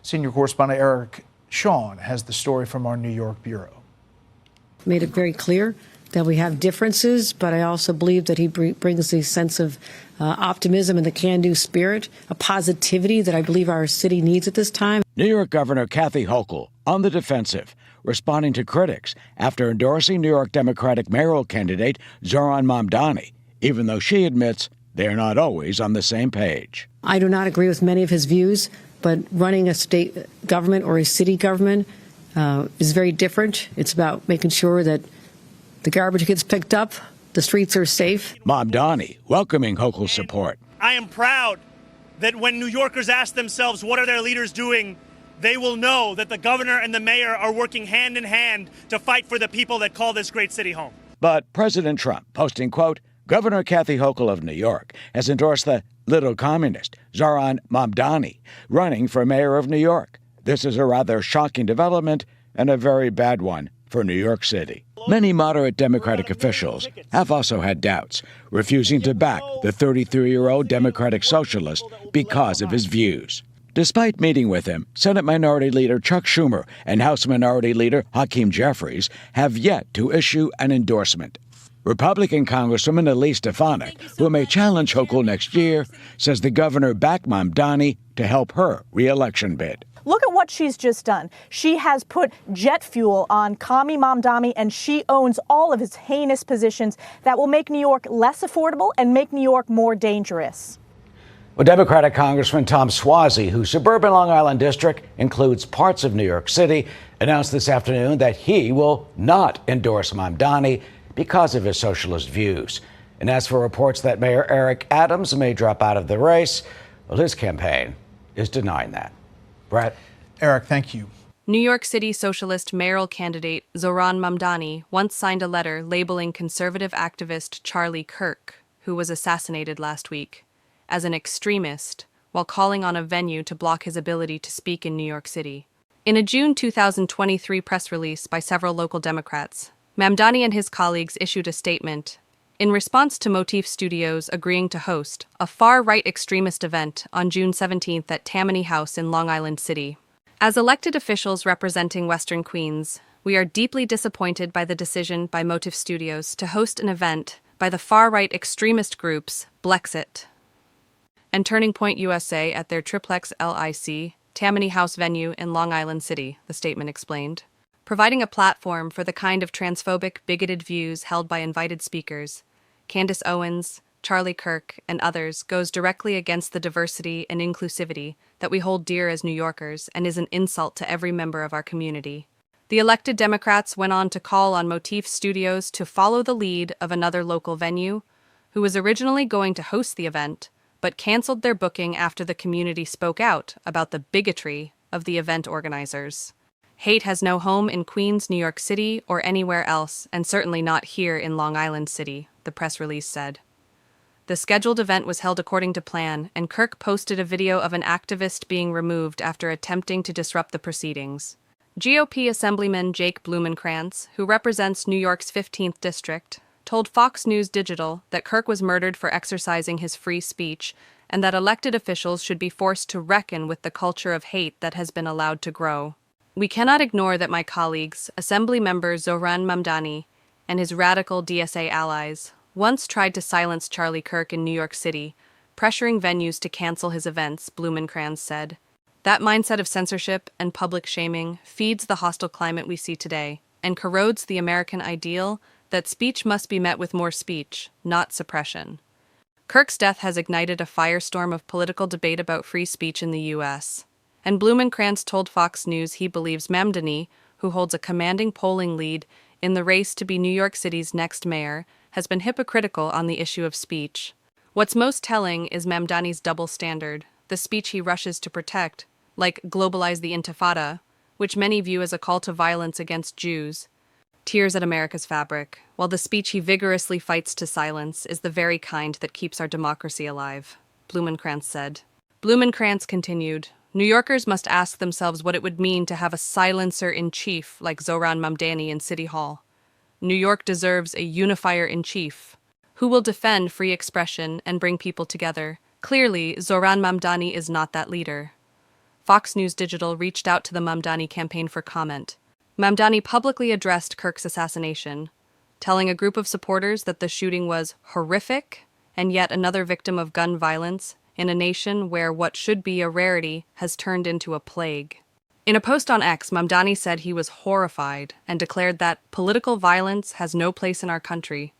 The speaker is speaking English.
Senior correspondent Eric Shawn has the story from our New York bureau. Made it very clear that we have differences, but I also believe that he brings a sense of optimism and the can-do spirit, a positivity that I believe our city needs at this time. New York Governor Kathy Hochul on the defensive, responding to critics after endorsing New York Democratic mayoral candidate Zohran Mamdani, even though she admits they're not always on the same page. I do not agree with many of his views, but running a state government or a city government is very different. It's about making sure that the garbage gets picked up, the streets are safe. Mamdani welcoming Hochul's support. I am proud that when New Yorkers ask themselves what are their leaders doing, they will know that the governor and the mayor are working hand in hand to fight for the people that call this great city home. But President Trump posting, quote, Governor Kathy Hochul of New York has endorsed the little communist Zohran Mamdani running for mayor of New York. This is a rather shocking development and a very bad one for New York City. Many moderate Democratic officials have also had doubts, refusing to back the 33-year-old Democratic socialist because of his views. Despite meeting with him, Senate Minority Leader Chuck Schumer and House Minority Leader Hakeem Jeffries have yet to issue an endorsement. Republican Congresswoman Elise Stefanik, who may challenge Hochul next year, says the governor backed Mamdani to help her re-election bid. Look at what she's just done. She has put jet fuel on Kami Mamdani, and she owns all of his heinous positions that will make New York less affordable and make New York more dangerous. Well, Democratic Congressman Tom Suozzi, whose suburban Long Island district includes parts of New York City, announced this afternoon that he will not endorse Mamdani because of his socialist views. And as for reports that Mayor Eric Adams may drop out of the race, well, his campaign is denying that. Brett? Eric, thank you. New York City socialist mayoral candidate Zohran Mamdani once signed a letter labeling conservative activist Charlie Kirk, who was assassinated last week, as an extremist, while calling on a venue to block his ability to speak in New York City. In a June 2023 press release by several local Democrats, Mamdani and his colleagues issued a statement in response to Motif Studios agreeing to host a far-right extremist event on June 17th at Tammany House in Long Island City. As elected officials representing Western Queens, we are deeply disappointed by the decision by Motif Studios to host an event by the far-right extremist groups Blexit and Turning Point USA at their Triplex LIC Tammany House venue in Long Island City, the statement explained. Providing a platform for the kind of transphobic, bigoted views held by invited speakers, Candace Owens, Charlie Kirk, and others goes directly against the diversity and inclusivity that we hold dear as New Yorkers and is an insult to every member of our community. The elected Democrats went on to call on Motif Studios to follow the lead of another local venue, who was originally going to host the event, but canceled their booking after the community spoke out about the bigotry of the event organizers. Hate has no home in Queens, New York City, or anywhere else, and certainly not here in Long Island City, the press release said. The scheduled event was held according to plan, and Kirk posted a video of an activist being removed after attempting to disrupt the proceedings. GOP Assemblyman Jake Blumenkrantz, who represents New York's 15th District, told Fox News Digital that Kirk was murdered for exercising his free speech and that elected officials should be forced to reckon with the culture of hate that has been allowed to grow. We cannot ignore that my colleagues, Assembly member Zohran Mamdani, and his radical DSA allies, once tried to silence Charlie Kirk in New York City, pressuring venues to cancel his events, Blumenkrantz said. That mindset of censorship and public shaming feeds the hostile climate we see today and corrodes the American ideal that speech must be met with more speech, not suppression. Kirk's death has ignited a firestorm of political debate about free speech in the U.S., and Blumenkrantz told Fox News he believes Mamdani, who holds a commanding polling lead in the race to be New York City's next mayor, has been hypocritical on the issue of speech. What's most telling is Mamdani's double standard, the speech he rushes to protect, like globalize the Intifada, which many view as a call to violence against Jews, tears at America's fabric, while the speech he vigorously fights to silence is the very kind that keeps our democracy alive, Blumenkrantz said. Blumenkrantz continued, New Yorkers must ask themselves what it would mean to have a silencer-in-chief like Zohran Mamdani in City Hall. New York deserves a unifier-in-chief who will defend free expression and bring people together. Clearly, Zohran Mamdani is not that leader. Fox News Digital reached out to the Mamdani campaign for comment. Mamdani publicly addressed Kirk's assassination, telling a group of supporters that the shooting was horrific and yet another victim of gun violence in a nation where what should be a rarity has turned into a plague. In a post on X, Mamdani said he was horrified and declared that political violence has no place in our country.